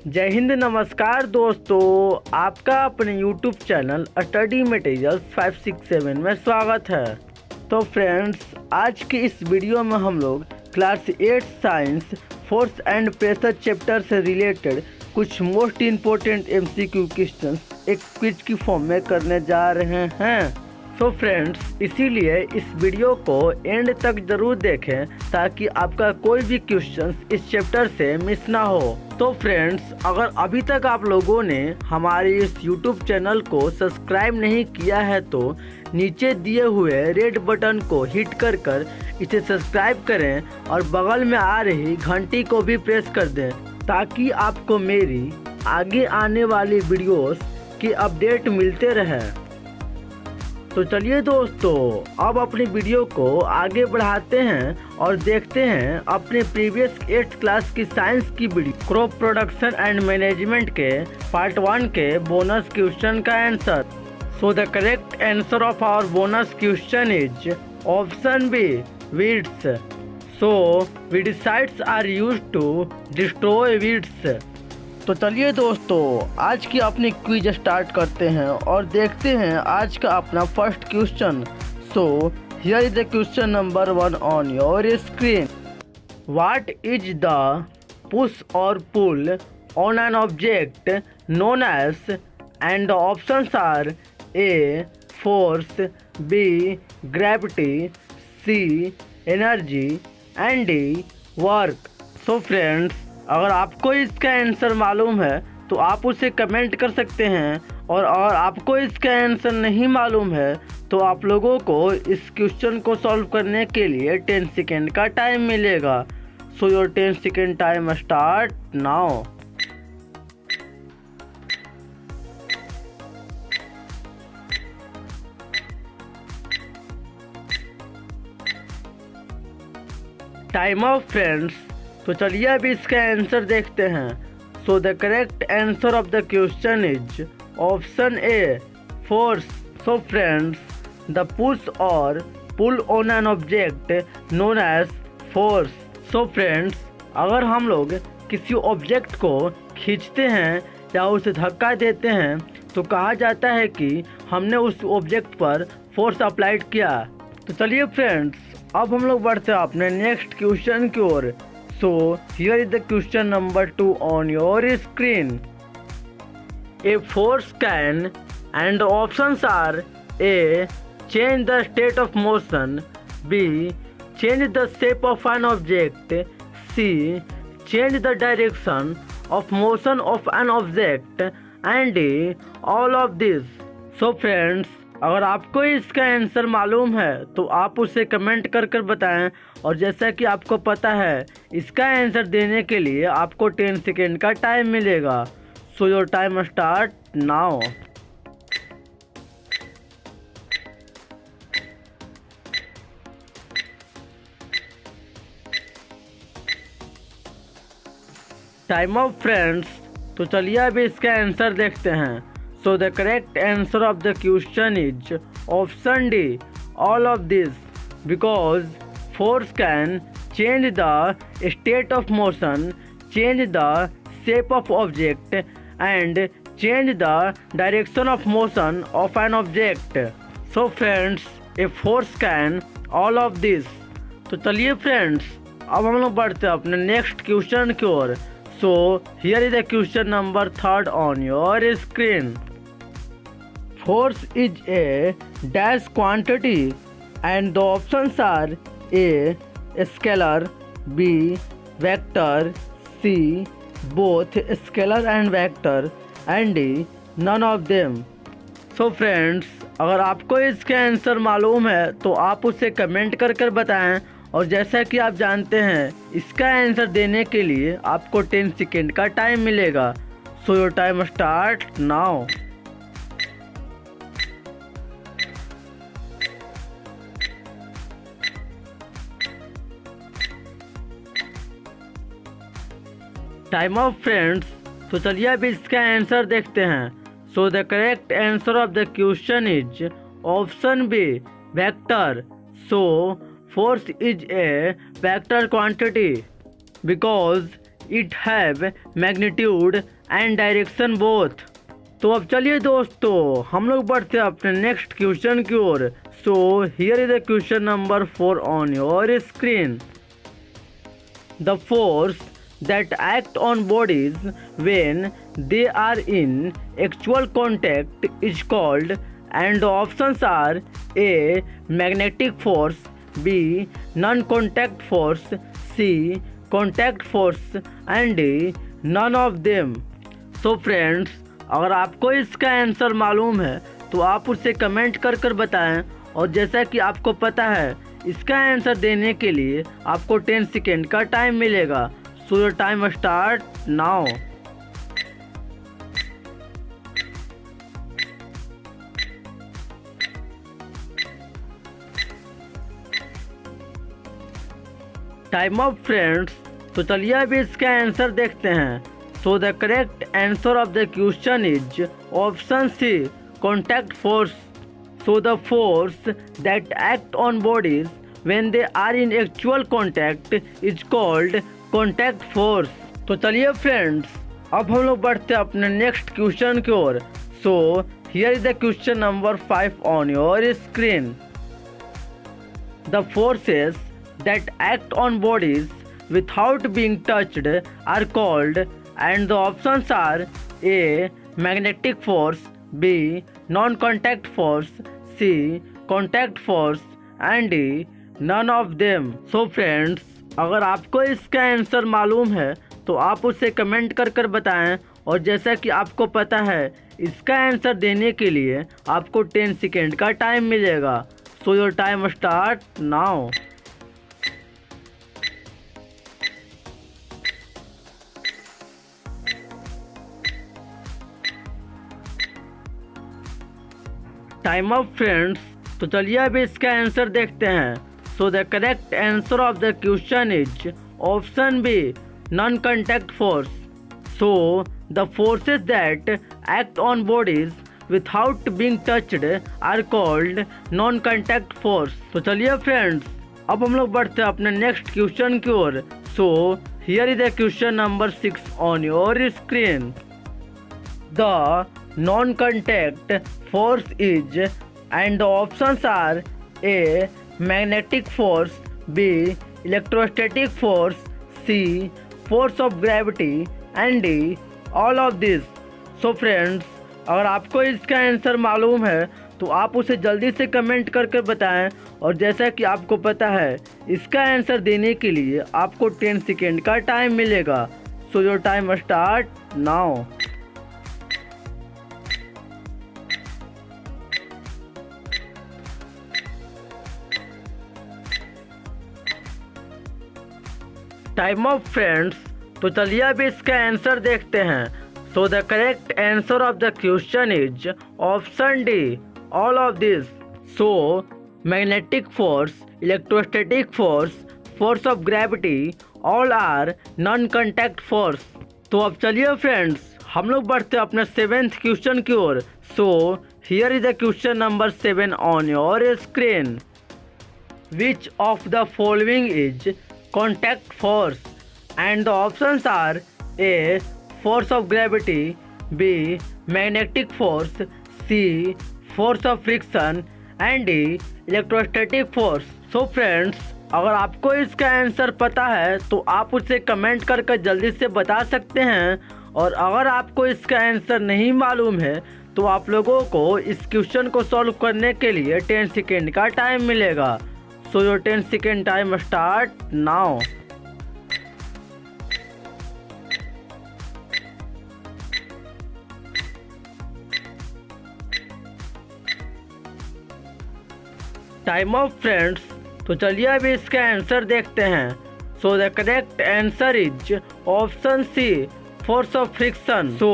जय हिंद, नमस्कार दोस्तों। आपका अपने YouTube चैनल स्टडी मटेरियल्स 567 में स्वागत है। तो फ्रेंड्स, आज की इस वीडियो में हम लोग class 8 science force and pressure chapter से रिलेटेड कुछ मोस्ट इम्पोर्टेंट MCQ क्वेश्चंस एक क्विज की फॉर्म में करने जा रहे हैं। तो फ्रेंड्स, इसीलिए इस वीडियो को एंड तक ज़रूर देखें ताकि आपका कोई भी क्वेश्चन इस चैप्टर से मिस ना हो। तो फ्रेंड्स, अगर अभी तक आप लोगों ने हमारे इस YouTube चैनल को सब्सक्राइब नहीं किया है तो नीचे दिए हुए रेड बटन को हिट कर इसे सब्सक्राइब करें और बगल में आ रही घंटी को भी प्रेस कर दें ताकि आपको मेरी आगे आने वाली वीडियोस की अपडेट मिलते रहे। तो चलिए दोस्तों, अब अपनी वीडियो को आगे बढ़ाते हैं और देखते हैं अपने प्रीवियस 8th क्लास की साइंस की video crop production and management के पार्ट 1 के बोनस क्वेश्चन का answer. So the correct answer of our bonus question is option B, weeds. So weedicides are used to destroy weeds. तो चलिए दोस्तों, आज की अपनी क्विज स्टार्ट करते हैं और देखते हैं आज का अपना first question. So here is the question number 1 on your screen. What is the push or pull on an object known as, and the options are A force, B gravity, C energy and D work. So friends, अगर आपको इसका answer मालूम है तो आप उसे comment कर सकते हैं, और अगर आपको इसका आंसर नहीं मालूम है तो आप लोगों को इस क्वेश्चन को सॉल्व करने के लिए 10 सेकेंड का टाइम मिलेगा। So your 10 second time start now. Time off friends. तो चलिए अभी इसका आंसर देखते हैं। So the correct answer of the question is option A, force. So friends, the push or pull on an object known as force. So friends, अगर हम लोग किसी ऑब्जेक्ट को खींचते हैं या उसे धक्का देते हैं तो कहा जाता है कि हमने उस ऑब्जेक्ट पर फोर्स अप्लाइड किया। तो चलिए फ्रेंड्स, अब हम लोग बढ़ते हैं अपने नेक्स्ट क्वेश्चन की ओर। So here is the question number 2 on your screen. A force can, and the options are A, change the state of motion, B, change the shape of an object, C, change the direction of motion of an object, and D, all of these. So friends, अगर आपको इसका answer मालूम है तो आप उसे comment कर बताएं, और जैसा कि आपको पता है इसका आंसर देने के लिए आपको 10 सेकेंड का टाइम मिलेगा। So your time start now. Time off friends. तो चलिए अभी इसका आंसर देखते हैं। So the correct answer of the question is option D, all of this, because force can change the state of motion, change the shape of object, and change the direction of motion of an object. So friends, a force can all of this. तो चलिए friends, अब हम लोग बढ़ते हैं अपने next question की ओर। So here is the question number 3 on your screen. Force is a dash quantity, and the options are A, scalar, B, vector, C, both scalar and vector, and D, none of them. So friends, अगर आपको इसका answer मालूम है तो आप उसे comment कर बताएं, और जैसा कि आप जानते हैं इसका आंसर देने के लिए आपको 10 सेकेंड का टाइम मिलेगा। So your time start now. Time off friends. तो चलिए अभी इसका आंसर देखते हैं। So the correct answer of the question is option B, vector. So force is a vector quantity because it have magnitude and direction both. तो अब चलिए दोस्तों हम लोग बढ़ते हैं अपने नेक्स्ट क्वेश्चन की ओर। So here is the question number 4 on your screen. The force that act on bodies when they are in actual contact is called, and the options are A. magnetic force, B. non-contact force, C. contact force and D. none of them। So friends, अगर आपको इसका answer मालूम है तो आप उसे comment कर बताएं। और जैसा कि आपको पता है इसका आंसर देने के लिए आपको 10 सेकेंड का टाइम मिलेगा। So your time start now। Time up friends. तो चलिए अभी इसका आंसर देखते हैं। So the correct answer of the question is option C, contact force. So the force that act on bodies when they are in actual contact is called contact force. तो चलिए friends अब हम लोग बढ़ते हैं अपने नेक्स्ट क्वेश्चन की ओर। So here is the question number 5 on your screen. The forces that act on bodies without being touched are called, and the options are A. Magnetic force, B. Non contact force, C. Contact force and D. None of them. So friends अगर आपको इसका answer मालूम है तो आप उसे comment कर बताएं। और जैसा कि आपको पता है इसका आंसर देने के लिए आपको 10 सेकेंड का टाइम मिलेगा। So your time start now. Time up friends. तो चलिए अभी इसका आंसर देखते हैं। So the correct answer of the question is option B, non-contact force। So the forces that act on bodies without being touched are called non-contact force। तो चलिए friends अब हम लोग बढ़ते हैं अपने नेक्स्ट क्वेश्चन की ओर। So here is the question number 6 on your screen। The non-contact force is, and the options are A. Magnetic force, B. Electrostatic force, C. Force of gravity and D. All of this. So friends अगर आपको इसका answer मालूम है तो आप उसे जल्दी से कमेंट कर बताएं। और जैसा कि आपको पता है इसका आंसर देने के लिए आपको 10 सेकेंड का टाइम मिलेगा। So your time start now. Time off friends. तो चलिए अभी इसका आंसर देखते हैं। So the correct answer of the question is option D, all of this. So magnetic force, electrostatic force, force of gravity all are non contact force. तो अब चलिए friends हम लोग बढ़ते हैं अपने 7th क्वेश्चन की ओर। So here is the question number 7 on your screen. Which of the following is contact force, and the options are A. force of gravity, B. magnetic force, C. force of friction and D. electrostatic force। So friends अगर आपको इसका answer पता है तो आप उसे comment कर जल्दी से बता सकते हैं। और अगर आपको इसका आंसर नहीं मालूम है तो आप लोगों को इस क्वेश्चन को सॉल्व करने के लिए 10 सेकेंड का टाइम मिलेगा। So your 10 second time start now। Time off friends. तो चलिए अभी इसका आंसर देखते हैं। So the correct answer is option C, force of friction. So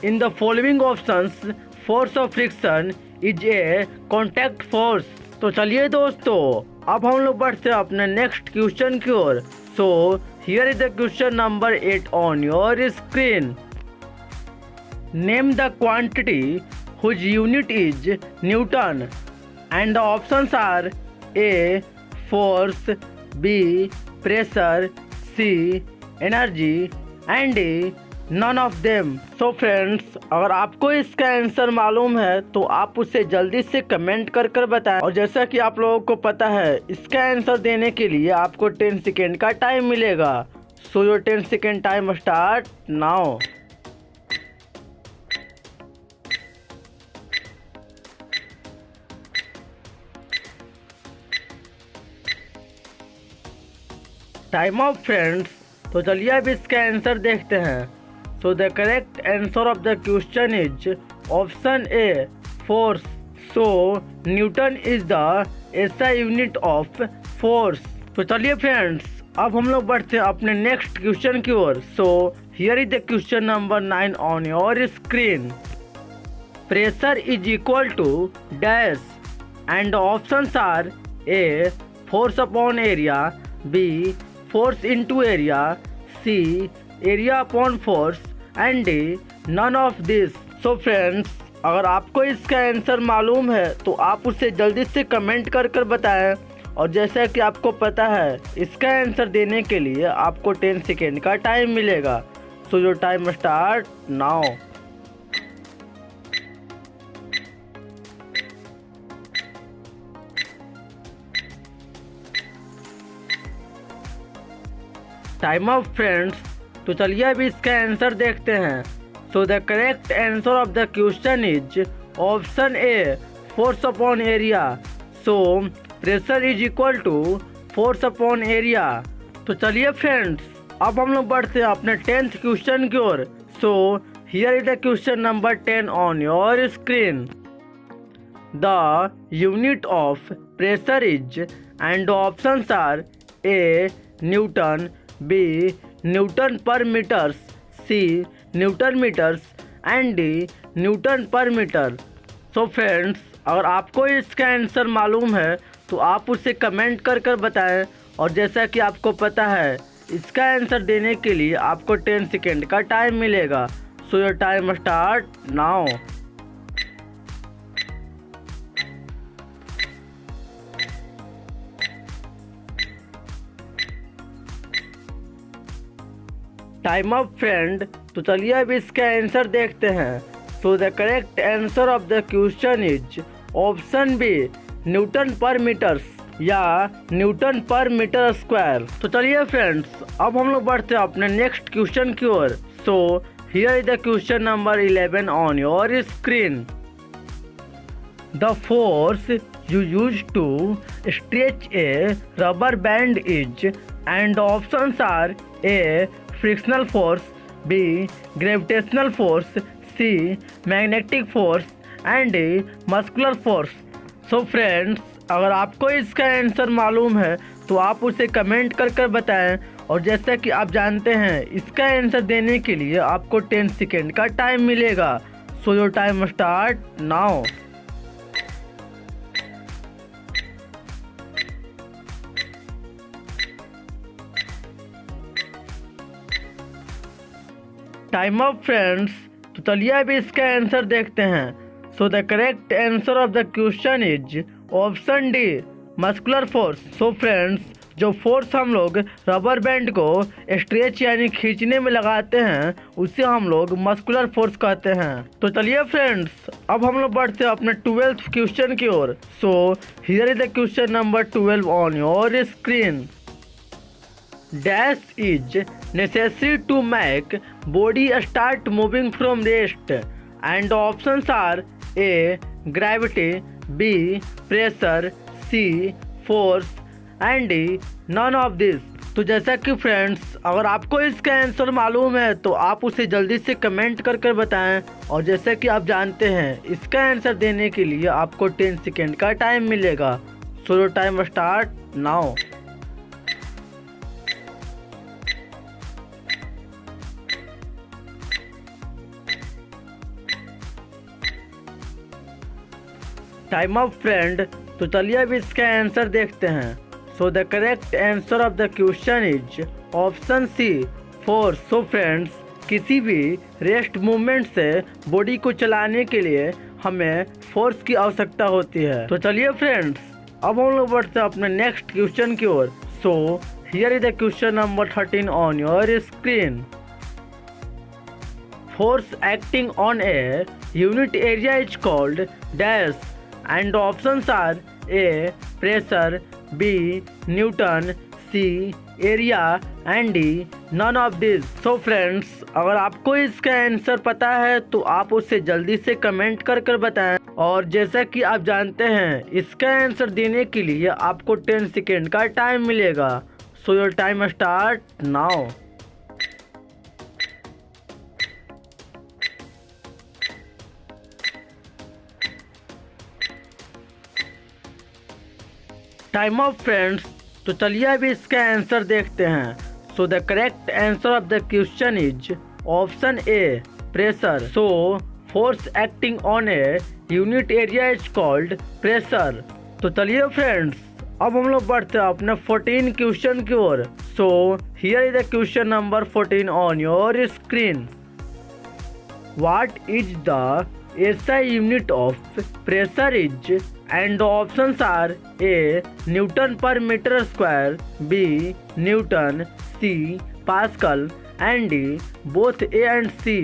in the following options force of friction is a contact force. तो चलिए दोस्तों अब हम लोग बढ़ते हैं अपने नेक्स्ट क्वेश्चन की ओर। So here is the question number 8 on your screen. Name the quantity whose unit is newton, and the options are A. Force, B. Pressure, C. Energy and none of them. So friends, अगर आपको इसका answer मालूम है तो आप उसे जल्दी से कमेंट कर कर बताएं। और जैसा कि आप लोगों को पता है, इसका आंसर देने के लिए आपको 10 सेकेंड का टाइम मिलेगा। So your 10 second time start now. Time off friends. तो चलिए अब इसका आंसर देखते हैं। So the correct answer of the question is option A, force. So Newton is the SI unit of force. तो चलिए फ्रेंड्स, अब हम लोग बढ़ते हैं अपने नेक्स्ट क्वेश्चन की ओर। So here is the question number 9 on your screen. Pressure is equal to dash and options are A, force upon area, B, force into area, C, area upon force, and D, none of this. So friends, अगर आपको इसका answer मालूम है तो आप उसे जल्दी से कमेंट कर कर बताएं। और जैसा कि आपको पता है, इसका आंसर देने के लिए आपको 10 सेकेंड का टाइम मिलेगा। So your time start now. Time off friends. तो चलिए अब इसका आंसर देखते हैं। So the correct answer of the question is option A, force upon area. So pressure is equal to force upon area. तो चलिए friends, अब हम लोग बढ़ते हैं अपने 10th क्वेश्चन की ओर। So here is the question number 10 on your screen. The unit of pressure is and options are A, newton, B, newton per metres, C, newton metres, and D, newton per metre. So friends, अगर आपको इसका answer मालूम है तो आप उसे comment कर कर बताएं। और जैसा कि आपको पता है, इसका आंसर देने के लिए आपको 10 सेकेंड का टाइम मिलेगा। So your time start now. Time off friend. तो चलिए अब इसका आंसर देखते हैं। So the correct answer of the question is option B, newton per metres या न्यूटन पर मीटर स्क्वायर। तो चलिए फ्रेंड्स, अब हम लोग बढ़ते हैं अपने नेक्स्ट क्वेश्चन की ओर। So here is the question number 11 on your screen. The force you use to stretch a rubber band is, and options are A, frictional force, B, gravitational force, C, magnetic force, and D, muscular force. So friends, अगर आपको इसका answer मालूम है तो आप उसे comment कर कर बताएं। और जैसा कि आप जानते हैं, इसका आंसर देने के लिए आपको 10 सेकेंड का टाइम मिलेगा। So your time start now. Time off friends. तो चलिए अब इसका आंसर देखते हैं। So the correct answer of the question is option D, muscular force. So friends, जो फोर्स हम लोग रबर बैंड को स्ट्रेच यानी खींचने में लगाते हैं, उसे हम लोग मस्कुलर फोर्स कहते हैं। तो चलिए फ्रेंड्स, अब हम लोग बढ़ते हैं अपने 12th क्वेश्चन की ओर। So here is the question number 12 on your screen. Dash is necessary to make body start moving from rest, and options are A, gravity, B, pressure, C, force, and D, none of this. तो जैसा कि friends, अगर आपको इसका answer मालूम है तो आप उसे जल्दी से कमेंट कर कर बताएं। और जैसा कि आप जानते हैं, इसका आंसर देने के लिए आपको 10 सेकेंड का टाइम मिलेगा। So time start now. Time off friend. तो चलिए अब इसका आंसर देखते हैं। So the correct answer of the question is option C, force. So friends, किसी भी रेस्ट मूवमेंट से बॉडी को चलाने के लिए हमें फोर्स की आवश्यकता होती है। तो चलिए फ्रेंड्स, अब हम लोग बढ़ते हैं अपने नेक्स्ट क्वेश्चन की ओर। So here is the question number 13 on your screen. force acting on a unit area is called dash, and options are A. pressure, B. Newton, C. area and D. none of these. So friends, अगर आपको इसका answer पता है तो आप उसे जल्दी से कमेंट कर कर बताएं। और जैसा कि आप जानते हैं, इसका आंसर देने के लिए आपको 10 सेकेंड का टाइम मिलेगा। So your time start now. Time off friends. तो चलिए अभी इसका आंसर देखते हैं। So the correct answer of the question is option A pressure. So force acting on a unit area is called pressure. तो चलिए friends, अब हम लोग बढ़ते हैं अपने 14 क्वेश्चन की ओर। So here is the question number 14 on your screen. What is the SI unit of pressure is, and the options are A. Newton per meter square, B. Newton, C. Pascal and D. both A and C.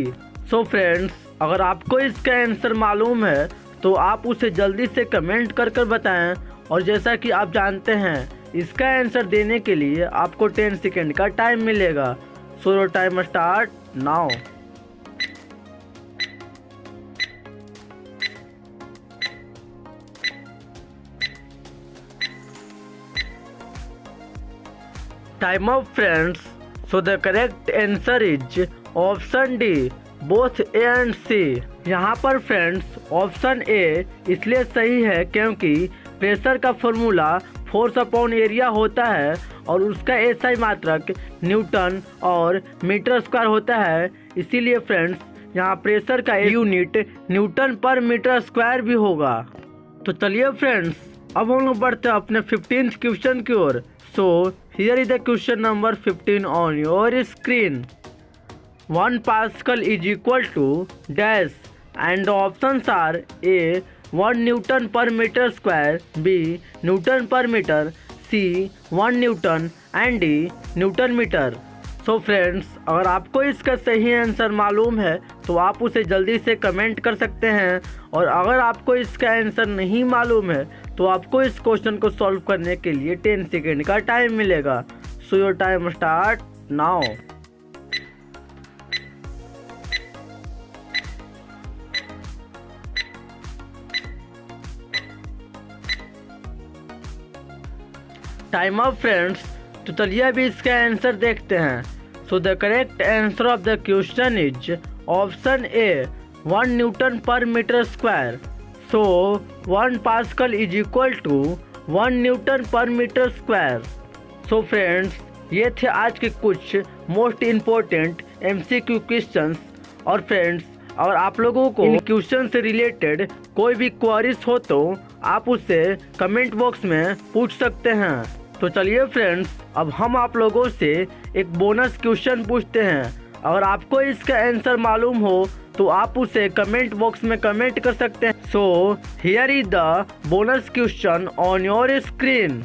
So friends, अगर आपको इसका answer मालूम है तो आप उसे जल्दी से कमेंट कर कर बताएं। और जैसा कि आप जानते हैं, इसका आंसर देने के लिए आपको 10 सेकेंड का टाइम मिलेगा। So your time start now. Time off friends. So the correct answer is option D both A and C. यहाँ पर फ्रेंड्स ऑप्शन ए इसलिए सही है क्योंकि प्रेशर का फॉर्मूला फोर्स अपॉन एरिया होता है और उसका एसआई मात्रक न्यूटन और मीटर स्क्वायर होता है। इसीलिए फ्रेंड्स यहाँ प्रेशर का unit Newton per metre square भी होगा। तो चलिए फ्रेंड्स, अब हम लोग बढ़ते हैं अपने 15th क्वेश्चन की ओर। So here is the question number 15 on your screen. 1 Pascal is equal to dash, and the options are A. 1 Newton per meter square, B. Newton per meter, C. 1 Newton and D. Newton meter. So friends, अगर आपको इसका सही answer मालूम है तो आप उसे जल्दी से कमेंट कर सकते हैं। और अगर आपको इसका आंसर नहीं मालूम है तो आपको इस क्वेश्चन को सॉल्व करने के लिए 10 सेकेंड का टाइम मिलेगा। So your time start now. Time off friends. तो चलिए अभी इसका आंसर देखते हैं। So the correct answer of the question is option A 1 newton per metre square. So 1 pascal is equal to 1 newton per metre square. So friends, ये थे आज के कुछ मोस्ट इम्पोर्टेंट MCQ क्वेश्चंस। और फ्रेंड्स, अगर आप लोगों को इन क्वेश्चन से रिलेटेड कोई भी क्वेरीज हो तो आप उससे कमेंट बॉक्स में पूछ सकते हैं। तो चलिए फ्रेंड्स, अब हम आप लोगों से एक बोनस क्वेश्चन पूछते हैं। अगर आपको इसका आंसर मालूम हो तो आप उसे कमेंट बॉक्स में कमेंट कर सकते हैं। So here is the bonus question on your screen.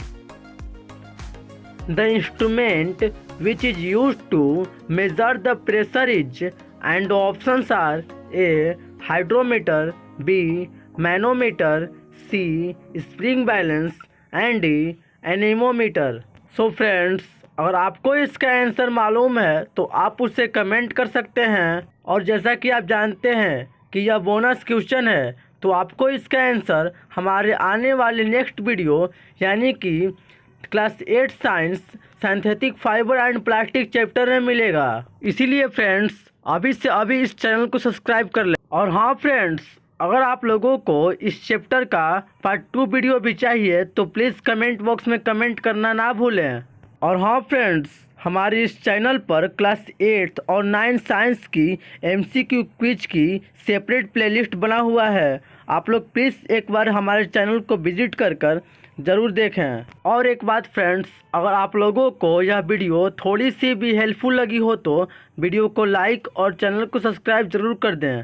The instrument which is used to measure the pressure is, and options are A hydrometer, B manometer, C spring balance and D anemometer. So friends, अगर आपको इसका answer मालूम है तो आप उसे comment कर सकते हैं। और जैसा कि आप जानते हैं कि यह बोनस क्वेश्चन है तो आपको इसका आंसर हमारे आने वाले नेक्स्ट वीडियो यानी कि class 8 science synthetic fibre and plastic chapter में मिलेगा। इसीलिए फ्रेंड्स, अभी से अभी इस चैनल को सब्सक्राइब कर लें। और हाँ फ्रेंड्स, अगर आप लोगों को इस चैप्टर का पार्ट 2 वीडियो भी चाहिए तो प्लीज़ कमेंट बॉक्स में कमेंट करना ना भूलें। और हाँ फ्रेंड्स, हमारे इस चैनल पर क्लास 8 और 9 साइंस की MCQ क्विज की सेपरेट प्लेलिस्ट बना हुआ है। आप लोग प्लीज़ एक बार हमारे चैनल को विजिट कर ज़रूर देखें। और एक बात फ्रेंड्स, अगर आप लोगों को यह वीडियो थोड़ी सी भी हेल्पफुल लगी हो तो वीडियो को लाइक और चैनल को सब्सक्राइब ज़रूर कर दें।